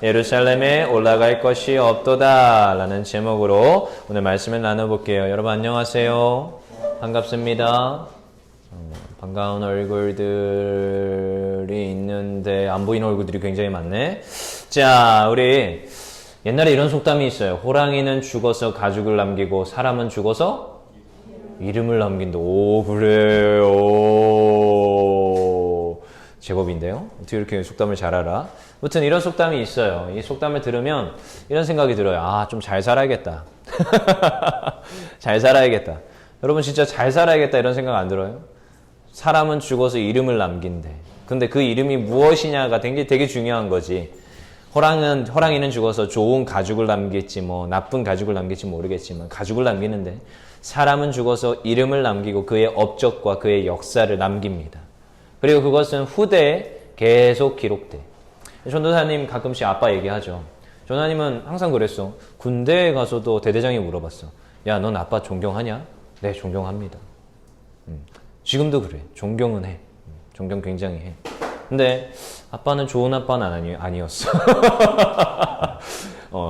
예루살렘에 올라갈 것이 없도다 라는 제목으로 오늘 말씀을 나눠볼게요. 여러분 안녕하세요. 반갑습니다. 반가운 얼굴들이 있는데 안 보이는 얼굴들이 굉장히 많네. 자, 우리 옛날에 이런 속담이 있어요. 호랑이는 죽어서 가죽을 남기고 사람은 죽어서 이름을 남긴다. 오, 그래. 오, 제법인데요. 어떻게 이렇게 속담을 잘 알아? 아무튼 이런 속담이 있어요. 이 속담을 들으면 이런 생각이 들어요. 아, 좀 잘 살아야겠다. 잘 살아야겠다. 여러분 진짜 잘 살아야겠다 이런 생각 안 들어요? 사람은 죽어서 이름을 남긴대. 근데 그 이름이 무엇이냐가 되게 중요한 거지. 호랑이는 죽어서 좋은 가죽을 남길지 뭐 나쁜 가죽을 남길지 모르겠지만 가죽을 남기는데 사람은 죽어서 이름을 남기고 그의 업적과 그의 역사를 남깁니다. 그리고 그것은 후대에 계속 기록돼. 전도사님 가끔씩 아빠 얘기하죠. 전도사님은 항상 그랬어. 군대에 가서도 대대장이 물어봤어. 야, 넌 아빠 존경하냐? 네, 존경합니다. 지금도 그래. 존경은 해. 존경 굉장히 해. 근데 아빠는 좋은 아빠는 아니었어.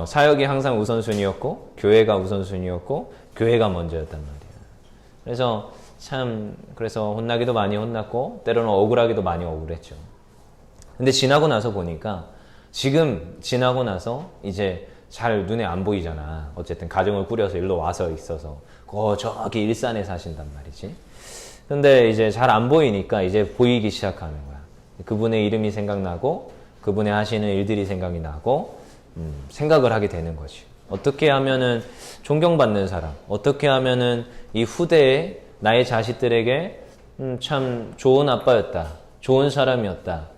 사역이 항상 우선순위였고 교회가 우선순위였고 교회가 먼저였단 말이야. 그래서 혼나기도 많이 혼났고 때로는 억울하기도 많이 억울했죠. 근데 지나고 나서 보니까 지나고 나서 이제 잘 눈에 안 보이잖아. 어쨌든 가정을 꾸려서 일로 와서 있어서 저기 일산에 사신단 말이지. 근데 이제 잘 안 보이니까 이제 보이기 시작하는 거야. 그분의 이름이 생각나고 그분의 하시는 일들이 생각이 나고 생각을 하게 되는 거지. 어떻게 하면은 존경받는 사람, 어떻게 하면은 이 후대에 나의 자식들에게 참 좋은 아빠였다, 좋은 사람이었다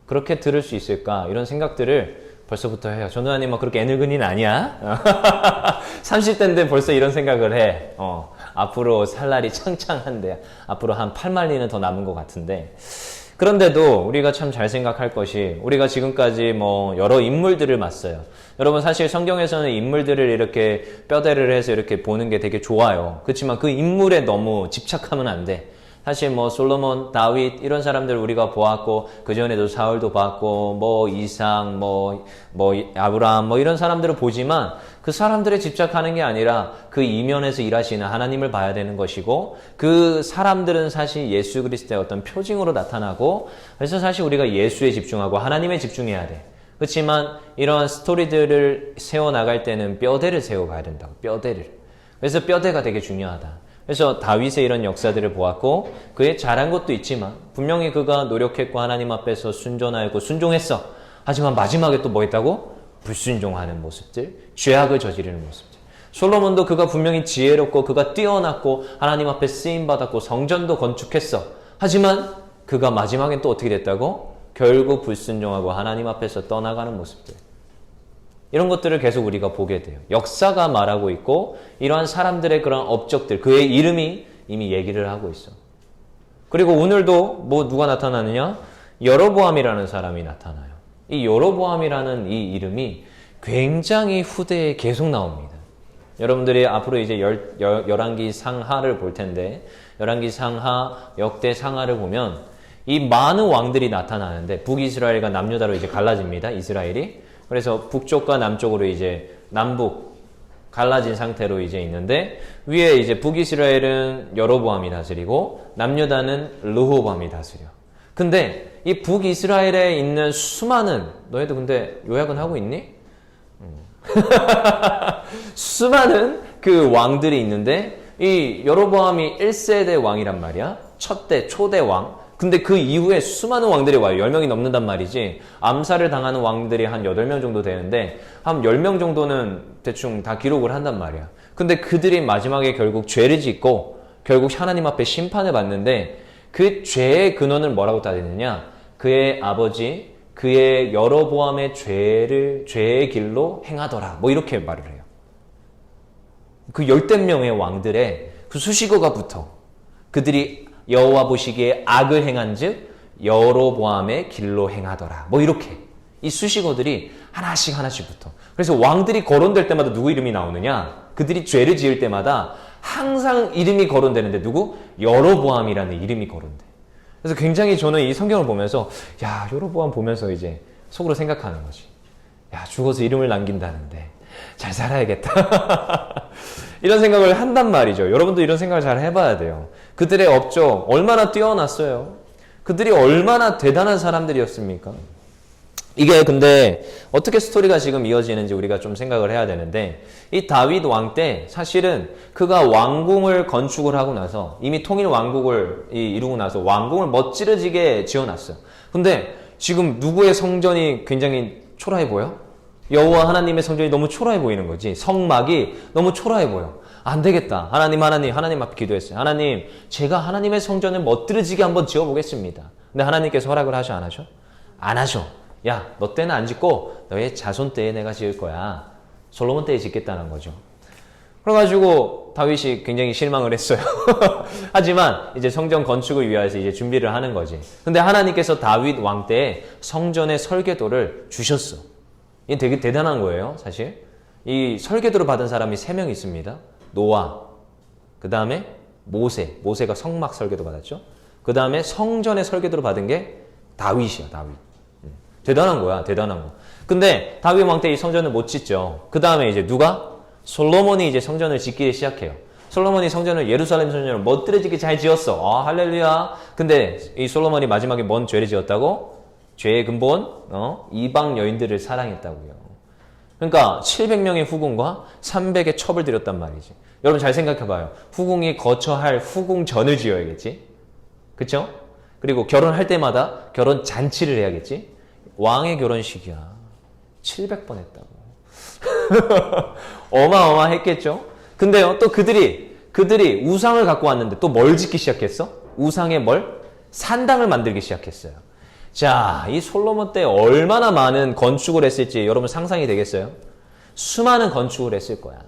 그렇게 들을 수 있을까 이런 생각들을 벌써부터 해요. 전도사님 뭐 그렇게 애늙은이는 아니야. 30대인데 벌써 이런 생각을 해. 앞으로 살 날이 창창한데 앞으로 한 8만리는 더 남은 것 같은데 그런데도 우리가 참 잘 생각할 것이 우리가 지금까지 뭐 여러 인물들을 봤어요. 여러분 사실 성경에서는 인물들을 이렇게 뼈대를 해서 이렇게 보는 게 되게 좋아요. 그렇지만 그 인물에 너무 집착하면 안 돼. 사실 뭐 솔로몬, 다윗 이런 사람들 우리가 보았고 그 전에도 사울도 봤고 뭐 이삭, 뭐 아브라함 뭐 이런 사람들을 보지만 그 사람들에 집착하는 게 아니라 그 이면에서 일하시는 하나님을 봐야 되는 것이고 그 사람들은 사실 예수 그리스도의 어떤 표징으로 나타나고 그래서 사실 우리가 예수에 집중하고 하나님에 집중해야 돼. 그렇지만 이러한 스토리들을 세워나갈 때는 뼈대를 세워가야 된다고. 뼈대를. 그래서 뼈대가 되게 중요하다. 그래서 다윗의 이런 역사들을 보았고 그의 잘한 것도 있지만 분명히 그가 노력했고 하나님 앞에서 순전하였고 순종했어. 하지만 마지막에 또 뭐 했다고? 불순종하는 모습들, 죄악을 저지르는 모습들. 솔로몬도 그가 분명히 지혜롭고 그가 뛰어났고 하나님 앞에 쓰임받았고 성전도 건축했어. 하지만 그가 마지막엔 또 어떻게 됐다고? 결국 불순종하고 하나님 앞에서 떠나가는 모습들. 이런 것들을 계속 우리가 보게 돼요. 역사가 말하고 있고 이러한 사람들의 그런 업적들, 그의 이름이 이미 얘기를 하고 있어. 그리고 오늘도 누가 나타나느냐? 여로보암이라는 사람이 나타나요. 이 여로보암이라는 이 이름이 굉장히 후대에 계속 나옵니다. 여러분들이 앞으로 이제 열왕기 상하를 볼 텐데 열왕기 상하, 역대 상하를 보면 이 많은 왕들이 나타나는데 북이스라엘과 남유다로 이제 갈라집니다. 이스라엘이. 그래서 북쪽과 남쪽으로 이제 남북 갈라진 상태로 이제 있는데 위에 이제 북이스라엘은 여로보암이 다스리고 남유다는 르호보암이 다스려. 근데 이 북이스라엘에 있는 수많은 너희도 근데 요약은 하고 있니? 수많은 그 왕들이 있는데 이 여로보암이 1세대 왕이란 말이야. 초대 왕. 근데 그 이후에 수많은 왕들이 와요. 10명이 넘는단 말이지. 암살을 당하는 왕들이 한 8명 정도 되는데 한 10명 정도는 대충 다 기록을 한단 말이야. 근데 그들이 마지막에 결국 죄를 짓고 결국 하나님 앞에 심판을 받는데 그 죄의 근원을 뭐라고 따지느냐? 그의 아버지, 그의 여로보암의 죄의 길로 행하더라. 뭐 이렇게 말을 해요. 그 10명의 왕들의 그 수식어가 붙어. 그들이 여호와 보시기에 악을 행한즉 여로보암의 길로 행하더라. 뭐 이렇게 이 수식어들이 하나씩 붙어. 그래서 왕들이 거론될 때마다 누구 이름이 나오느냐? 그들이 죄를 지을 때마다 항상 이름이 거론되는데 누구? 여로보암이라는 이름이 거론돼. 그래서 굉장히 저는 이 성경을 보면서 여로보암 보면서 이제 속으로 생각하는 거지. 야, 죽어서 이름을 남긴다는데 잘 살아야겠다. 이런 생각을 한단 말이죠. 여러분도 이런 생각을 잘 해봐야 돼요. 그들의 업적 얼마나 뛰어났어요. 그들이 얼마나 대단한 사람들이었습니까? 이게 근데 어떻게 스토리가 지금 이어지는지 우리가 좀 생각을 해야 되는데, 이 다윗 왕 때 사실은 그가 왕궁을 건축을 하고 나서, 이미 통일 왕국을 이루고 나서 왕궁을 멋지러지게 지어놨어요. 근데 지금 누구의 성전이 굉장히 초라해 보여? 여호와 하나님의 성전이 너무 초라해 보이는 거지. 성막이 너무 초라해 보여. 안 되겠다. 하나님 앞에 기도했어요. 하나님, 제가 하나님의 성전을 멋들어지게 한번 지어보겠습니다. 근데 하나님께서 허락을 하셔, 안 하셔? 안 하셔. 야, 너 때는 안 짓고 너의 자손 때에 내가 지을 거야. 솔로몬 때에 짓겠다는 거죠. 그래가지고 다윗이 굉장히 실망을 했어요. 하지만 이제 성전 건축을 위해서 이제 준비를 하는 거지. 근데 하나님께서 다윗 왕 때에 성전의 설계도를 주셨어. 이게 되게 대단한 거예요, 사실. 이 설계도를 받은 사람이 3명 있습니다. 노아, 그 다음에 모세가 성막 설계도 받았죠. 그 다음에 성전의 설계도를 받은 게 다윗이야, 다윗. 대단한 거야, 대단한 거. 근데 다윗 왕 때 이 성전을 못 짓죠. 그 다음에 이제 누가? 솔로몬이 이제 성전을 짓기 시작해요. 솔로몬이 성전을, 예루살렘 성전을 멋들어지게 잘 지었어. 아, 할렐루야. 근데 이 솔로몬이 마지막에 뭔 죄를 지었다고? 죄의 근본, 이방 여인들을 사랑했다고요. 그러니까 700명의 후궁과 300의 첩을 들였단 말이지. 여러분 잘 생각해봐요. 후궁이 거처할 후궁전을 지어야겠지. 그쵸? 그리고 결혼할 때마다 결혼 잔치를 해야겠지. 왕의 결혼식이야. 700번 했다고. 어마어마했겠죠? 근데요, 또 그들이 우상을 갖고 왔는데 또 뭘 짓기 시작했어? 우상의 뭘? 산당을 만들기 시작했어요. 자, 이 솔로몬 때 얼마나 많은 건축을 했을지 여러분 상상이 되겠어요? 수많은 건축을 했을 거야.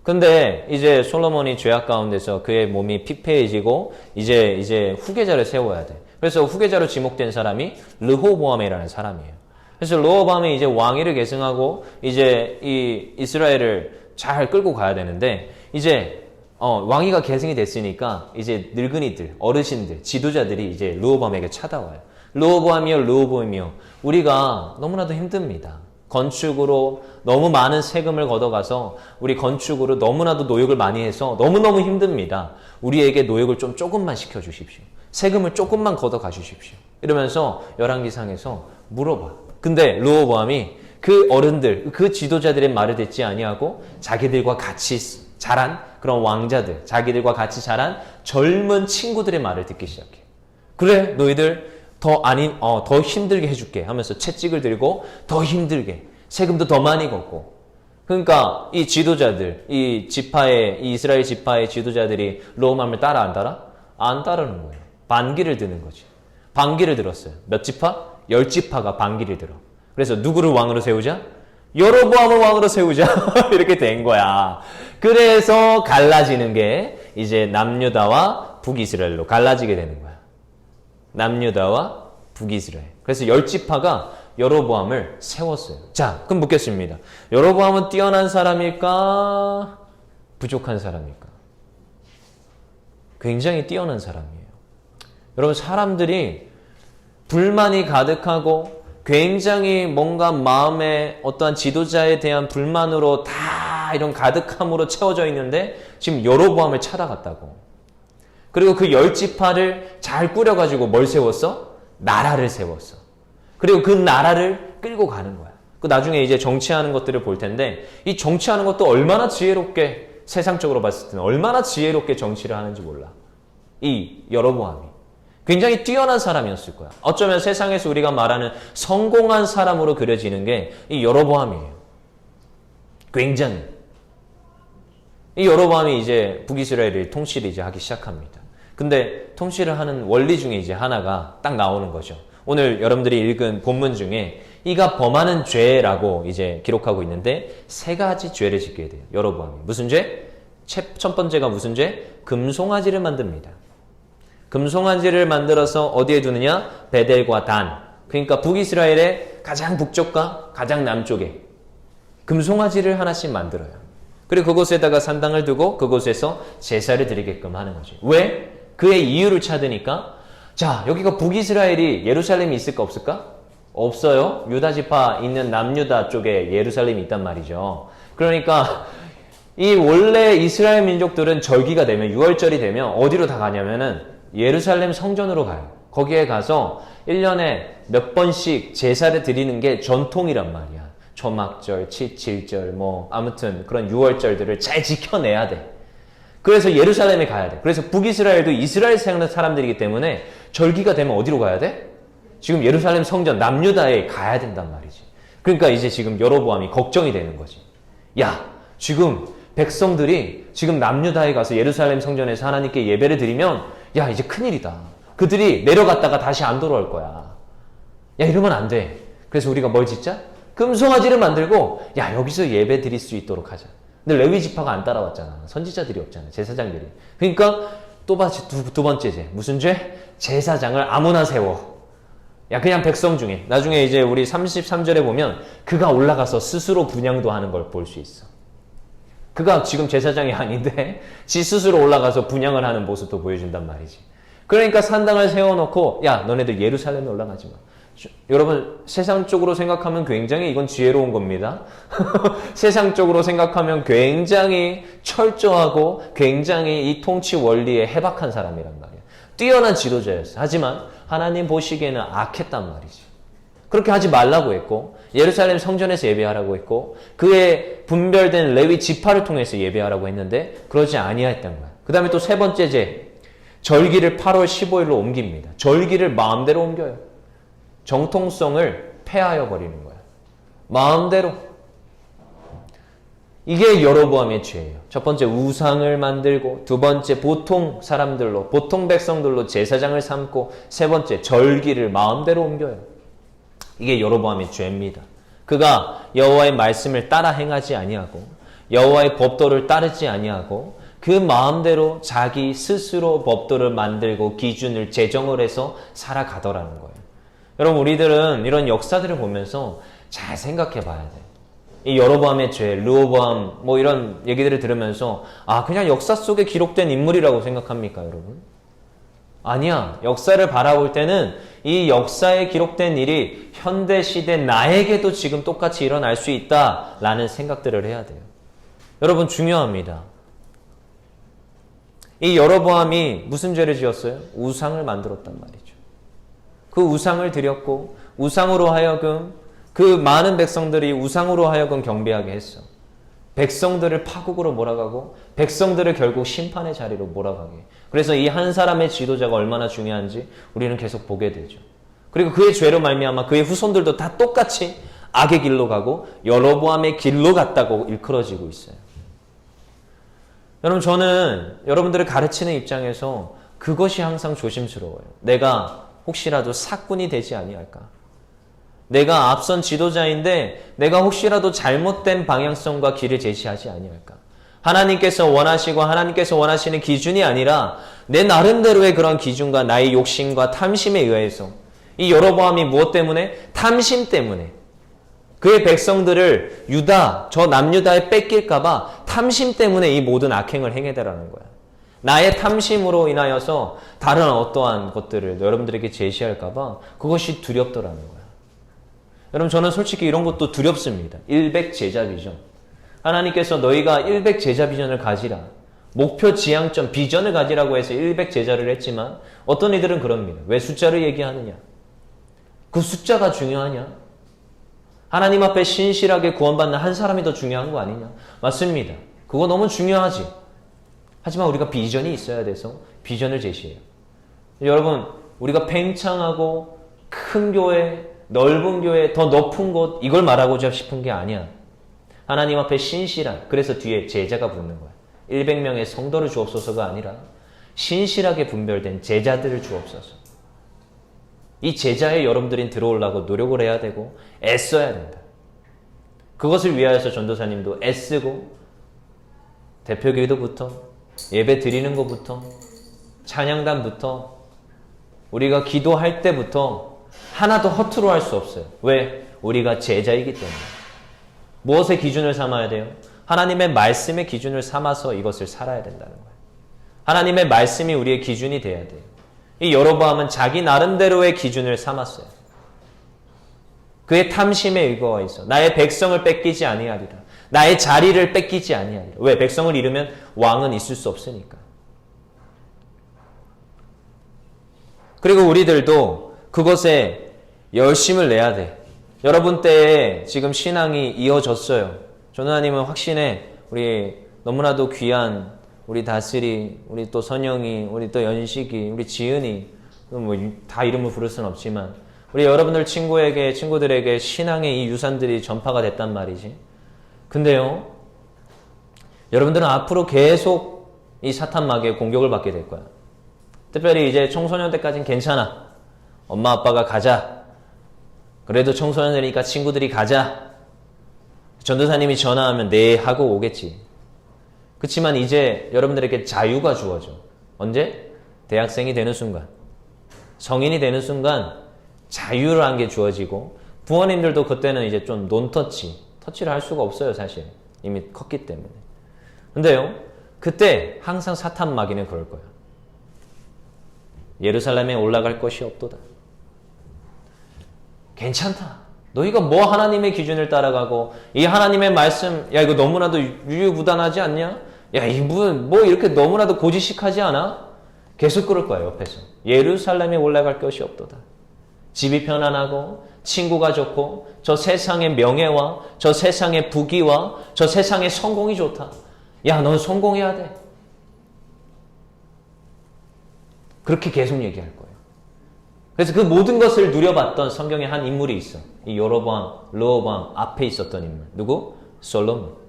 근데 이제 솔로몬이 죄악 가운데서 그의 몸이 피폐해지고 이제 후계자를 세워야 돼. 그래서 후계자로 지목된 사람이 르호보암이라는 사람이에요. 그래서 르호보암이 이제 왕위를 계승하고 이제 이 이스라엘을 잘 끌고 가야 되는데, 이제 왕위가 계승이 됐으니까 이제 늙은이들, 어르신들, 지도자들이 이제 르호보암에게 찾아와요. 르호보암이요, 우리가 너무나도 힘듭니다. 건축으로 너무 많은 세금을 걷어가서 우리 건축으로 너무나도 노역을 많이 해서 너무너무 힘듭니다. 우리에게 노역을 좀 조금만 시켜주십시오. 세금을 조금만 걷어가 주십시오. 이러면서 열왕기상에서 물어봐. 근데 르호보암이 그 어른들, 그 지도자들의 말을 듣지 아니하고 자기들과 같이 자란 그런 왕자들, 자기들과 같이 자란 젊은 친구들의 말을 듣기 시작해. 그래, 너희들 더 힘들게 해줄게 하면서 채찍을 들고 더 힘들게, 세금도 더 많이 걷고. 그러니까 이 지도자들, 이 이스라엘 지파의 지도자들이 르호보암을 따라 안 따라? 안 따르는 거예요. 반기를 드는 거지. 반기를 들었어요. 몇 지파? 10지파가 반기를 들어. 그래서 누구를 왕으로 세우자? 여로보암을 왕으로 세우자. 이렇게 된 거야. 그래서 갈라지는 게 이제 남유다와 북이스라엘로 갈라지게 되는 거야. 남유다와 북이스라엘. 그래서 10지파가 여로보암을 세웠어요. 자, 그럼 묻겠습니다. 여로보암은 뛰어난 사람일까? 부족한 사람일까? 굉장히 뛰어난 사람이에요. 여러분, 사람들이 불만이 가득하고 굉장히 뭔가 마음에 어떠한 지도자에 대한 불만으로 다 이런 가득함으로 채워져 있는데 지금 여로보암을 찾아갔다고. 그리고 그 10지파를 잘 꾸려가지고 뭘 세웠어? 나라를 세웠어. 그리고 그 나라를 끌고 가는 거야. 그 나중에 이제 정치하는 것들을 볼 텐데, 이 정치하는 것도 얼마나 지혜롭게, 세상적으로 봤을 때는 얼마나 지혜롭게 정치를 하는지 몰라. 이 여로보암이 굉장히 뛰어난 사람이었을 거야. 어쩌면 세상에서 우리가 말하는 성공한 사람으로 그려지는 게 이 여로보암이에요. 굉장히. 이 여로보암이 이제 북이스라엘을 통치를 이제 하기 시작합니다. 근데 통치를 하는 원리 중에 이제 하나가 딱 나오는 거죠. 오늘 여러분들이 읽은 본문 중에 이가 범하는 죄라고 이제 기록하고 있는데 3가지 죄를 짓게 돼요. 여로보암이. 무슨 죄? 첫 번째가 무슨 죄? 금송아지를 만듭니다. 금송아지를 만들어서 어디에 두느냐? 베델과 단. 그러니까 북이스라엘의 가장 북쪽과 가장 남쪽에 금송아지를 하나씩 만들어요. 그리고 그곳에다가 산당을 두고 그곳에서 제사를 드리게끔 하는 거죠. 왜? 그의 이유를 찾으니까, 자, 여기가 북이스라엘이 예루살렘이 있을까 없을까? 없어요. 유다 지파 있는 남유다 쪽에 예루살렘이 있단 말이죠. 그러니까 이 원래 이스라엘 민족들은 절기가 되면 6월절이 되면 어디로 다 가냐면은 예루살렘 성전으로 가요. 거기에 가서 1년에 몇 번씩 제사를 드리는 게 전통이란 말이야. 초막절, 칠칠절, 아무튼 그런 6월절들을 잘 지켜내야 돼. 그래서 예루살렘에 가야 돼. 그래서 북이스라엘도 이스라엘 사람들이기 때문에 절기가 되면 어디로 가야 돼? 지금 예루살렘 성전 남유다에 가야 된단 말이지. 그러니까 이제 지금 여로보암이 걱정이 되는 거지. 야, 지금 백성들이 지금 남유다에 가서 예루살렘 성전에서 하나님께 예배를 드리면 야, 이제 큰일이다. 그들이 내려갔다가 다시 안 돌아올 거야. 야, 이러면 안 돼. 그래서 우리가 뭘 짓자? 금송아지를 만들고 야, 여기서 예배 드릴 수 있도록 하자. 근데 레위 지파가 안 따라왔잖아. 선지자들이 없잖아. 제사장들이. 그러니까 또 두 번째 죄. 무슨 죄? 제사장을 아무나 세워. 야, 그냥 백성 중에. 나중에 이제 우리 33절에 보면 그가 올라가서 스스로 분향도 하는 걸 볼 수 있어. 그가 지금 제사장이 아닌데 지 스스로 올라가서 분향을 하는 모습도 보여준단 말이지. 그러니까 산당을 세워놓고 야, 너네들 예루살렘에 올라가지 마. 여러분, 세상적으로 생각하면 굉장히 이건 지혜로운 겁니다. 세상적으로 생각하면 굉장히 철저하고 굉장히 이 통치 원리에 해박한 사람이란 말이야. 뛰어난 지도자였어. 하지만 하나님 보시기에는 악했단 말이지. 그렇게 하지 말라고 했고 예루살렘 성전에서 예배하라고 했고 그의 분별된 레위 지파를 통해서 예배하라고 했는데 그러지 아니했던 거야. 그 다음에 또 세 번째 죄, 절기를 8월 15일로 옮깁니다. 절기를 마음대로 옮겨요. 정통성을 폐하여 버리는 거야. 마음대로. 이게 여로보암의 죄예요. 첫 번째 우상을 만들고, 두 번째 보통 사람들로, 보통 백성들로 제사장을 삼고, 세 번째 절기를 마음대로 옮겨요. 이게 여로보암의 죄입니다. 그가 여호와의 말씀을 따라 행하지 아니하고 여호와의 법도를 따르지 아니하고 그 마음대로 자기 스스로 법도를 만들고 기준을 제정을 해서 살아가더라는 거예요. 여러분, 우리들은 이런 역사들을 보면서 잘 생각해 봐야 돼. 이 여로보암의 죄, 르호보암 이런 얘기들을 들으면서 그냥 역사 속에 기록된 인물이라고 생각합니까, 여러분? 아니야. 역사를 바라볼 때는 이 역사에 기록된 일이 현대시대 나에게도 지금 똑같이 일어날 수 있다라는 생각들을 해야 돼요. 여러분, 중요합니다. 이 여로보암이 무슨 죄를 지었어요? 우상을 만들었단 말이죠. 그 우상을 드렸고 우상으로 하여금 그 많은 백성들이 우상으로 하여금 경배하게 했어. 백성들을 파국으로 몰아가고 백성들을 결국 심판의 자리로 몰아가게. 그래서 이 한 사람의 지도자가 얼마나 중요한지 우리는 계속 보게 되죠. 그리고 그의 죄로 말미암아 그의 후손들도 다 똑같이 악의 길로 가고 여로보암의 길로 갔다고 일컬어지고 있어요. 여러분, 저는 여러분들을 가르치는 입장에서 그것이 항상 조심스러워요. 내가 혹시라도 사꾼이 되지 아니할까? 내가 앞선 지도자인데 내가 혹시라도 잘못된 방향성과 길을 제시하지 아니할까? 하나님께서 원하시고 하나님께서 원하시는 기준이 아니라 내 나름대로의 그런 기준과 나의 욕심과 탐심에 의해서 이 여로보암이 무엇 때문에? 탐심 때문에 그의 백성들을 저 남유다에 뺏길까봐 탐심 때문에 이 모든 악행을 행해대라는 거야. 나의 탐심으로 인하여서 다른 어떠한 것들을 여러분들에게 제시할까봐 그것이 두렵더라는 거야. 여러분, 저는 솔직히 이런 것도 두렵습니다. 일백 제자 비전. 하나님께서 너희가 일백 제자 비전을 가지라. 목표, 지향점, 비전을 가지라고 해서 일백 제자를 했지만 어떤 이들은 그럽니다. 왜 숫자를 얘기하느냐? 그 숫자가 중요하냐? 하나님 앞에 신실하게 구원받는 한 사람이 더 중요한 거 아니냐? 맞습니다. 그거 너무 중요하지. 하지만 우리가 비전이 있어야 돼서 비전을 제시해요. 여러분, 우리가 팽창하고 큰 교회, 넓은 교회, 더 높은 곳 이걸 말하고자 싶은 게 아니야. 하나님 앞에 신실한, 그래서 뒤에 제자가 붙는 거야. 100명의 성도를 주옵소서가 아니라 신실하게 분별된 제자들을 주옵소서. 이 제자에 여러분들이 들어오려고 노력을 해야 되고 애써야 된다. 그것을 위하여서 전도사님도 애쓰고 대표 기도부터 예배 드리는 것부터 찬양단부터 우리가 기도할 때부터 하나도 허투루 할 수 없어요. 왜? 우리가 제자이기 때문에. 무엇의 기준을 삼아야 돼요? 하나님의 말씀의 기준을 삼아서 이것을 살아야 된다는 거예요. 하나님의 말씀이 우리의 기준이 돼야 돼요. 이 여로보암은 자기 나름대로의 기준을 삼았어요. 그의 탐심에 의거가 있어. 나의 백성을 뺏기지 아니하리라. 나의 자리를 뺏기지 아니하리라. 왜? 백성을 잃으면 왕은 있을 수 없으니까. 그리고 우리들도 그것에 열심을 내야 돼. 여러분 때에 지금 신앙이 이어졌어요. 전우하님은 확신해. 우리 너무나도 귀한 우리 다슬이, 우리 또 선영이, 우리 또 연식이, 우리 지은이, 뭐 다 이름을 부를 수는 없지만 우리 여러분들 친구들에게 신앙의 이 유산들이 전파가 됐단 말이지. 근데요, 여러분들은 앞으로 계속 이 사탄 마귀의 공격을 받게 될 거야. 특별히 이제 청소년 때까지는 괜찮아. 엄마 아빠가 가자. 그래도 청소년이니까 친구들이 가자. 전도사님이 전화하면 네 하고 오겠지. 그렇지만 이제 여러분들에게 자유가 주어져. 언제? 대학생이 되는 순간. 성인이 되는 순간 자유라는 게 주어지고 부모님들도 그때는 이제 좀 터치를 할 수가 없어요, 사실. 이미 컸기 때문에. 근데요, 그때 항상 사탄 마귀는 그럴 거야. 예루살렘에 올라갈 것이 없도다. 괜찮다. 너희가 뭐 하나님의 기준을 따라가고 이 하나님의 말씀, 야 이거 너무나도 유유부단하지 않냐? 야 이분 뭐 이렇게 너무나도 고지식하지 않아? 계속 그럴 거야, 옆에서. 예루살렘에 올라갈 것이 없도다. 집이 편안하고 친구가 좋고 저 세상의 명예와 저 세상의 부귀와 저 세상의 성공이 좋다. 야 넌 성공해야 돼. 그렇게 계속 얘기할 거예요. 그래서 그 모든 것을 누려봤던 성경의 한 인물이 있어. 이 여로보암, 르호보암 앞에 있었던 인물. 누구? 솔로몬.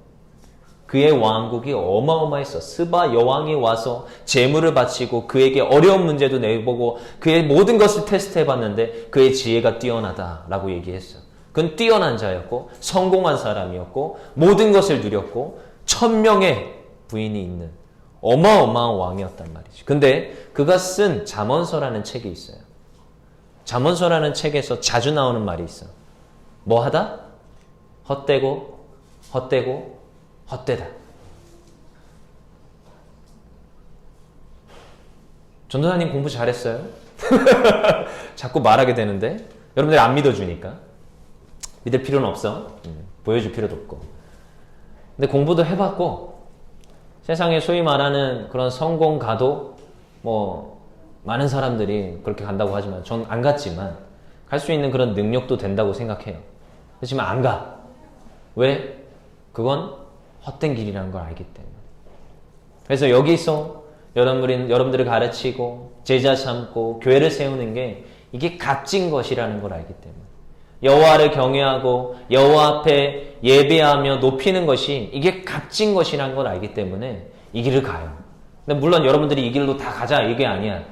그의 왕국이 어마어마했어. 스바 여왕이 와서 재물을 바치고 그에게 어려운 문제도 내보고 그의 모든 것을 테스트해봤는데 그의 지혜가 뛰어나다라고 얘기했어. 그는 뛰어난 자였고 성공한 사람이었고 모든 것을 누렸고 1000명의 부인이 있는 어마어마한 왕이었단 말이지. 근데 그가 쓴 잠언서라는 책이 있어요. 잠언서라는 책에서 자주 나오는 말이 있어. 뭐 하다? 헛되고 헛되고 헛되다. 전도사님 공부 잘했어요? 자꾸 말하게 되는데 여러분들이 안 믿어주니까 믿을 필요는 없어. 보여줄 필요도 없고. 근데 공부도 해봤고 세상에 소위 말하는 그런 성공가도 뭐 많은 사람들이 그렇게 간다고 하지만 전 안 갔지만 갈 수 있는 그런 능력도 된다고 생각해요. 그렇지만 안 가. 왜? 그건 헛된 길이라는 걸 알기 때문에. 그래서 여기서 여러분들을 가르치고 제자 삼고 교회를 세우는 게 이게 값진 것이라는 걸 알기 때문에. 여호와를 경외하고 여호와 앞에 예배하며 높이는 것이 이게 값진 것이라는 걸 알기 때문에 이 길을 가요. 근데 물론 여러분들이 이 길로 다 가자 이게 아니야.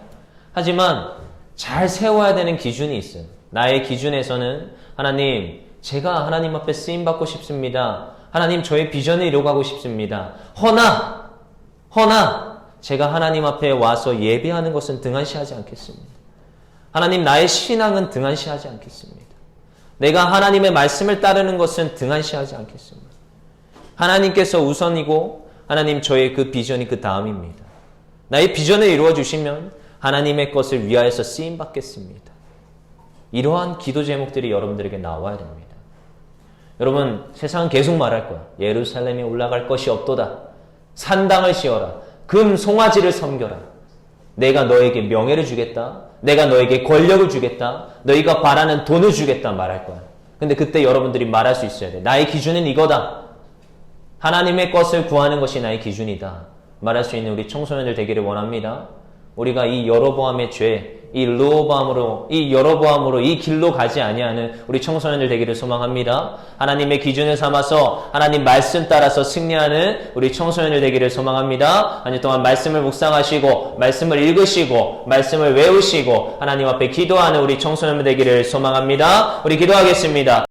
하지만 잘 세워야 되는 기준이 있어요. 나의 기준에서는 하나님, 제가 하나님 앞에 쓰임받고 싶습니다. 하나님, 저의 비전을 이루어가고 싶습니다. 허나 제가 하나님 앞에 와서 예배하는 것은 등한시하지 않겠습니다. 하나님, 나의 신앙은 등한시하지 않겠습니다. 내가 하나님의 말씀을 따르는 것은 등한시하지 않겠습니다. 하나님께서 우선이고 하나님, 저의 그 비전이 그 다음입니다. 나의 비전을 이루어 주시면 하나님의 것을 위하여서 쓰임받겠습니다. 이러한 기도 제목들이 여러분들에게 나와야 됩니다. 여러분, 세상은 계속 말할 거야. 예루살렘에 올라갈 것이 없도다. 산당을 씌워라. 금 송아지를 섬겨라. 내가 너에게 명예를 주겠다. 내가 너에게 권력을 주겠다. 너희가 바라는 돈을 주겠다 말할 거야. 근데 그때 여러분들이 말할 수 있어야 돼. 나의 기준은 이거다. 하나님의 것을 구하는 것이 나의 기준이다. 말할 수 있는 우리 청소년들 되기를 원합니다. 우리가 이 여로보암의 죄, 이 르호보암으로, 이 여로보암으로 이 길로 가지 아니하는 우리 청소년들 되기를 소망합니다. 하나님의 기준을 삼아서 하나님 말씀 따라서 승리하는 우리 청소년들 되기를 소망합니다. 한 주 동안 말씀을 묵상하시고 말씀을 읽으시고 말씀을 외우시고 하나님 앞에 기도하는 우리 청소년들 되기를 소망합니다. 우리 기도하겠습니다.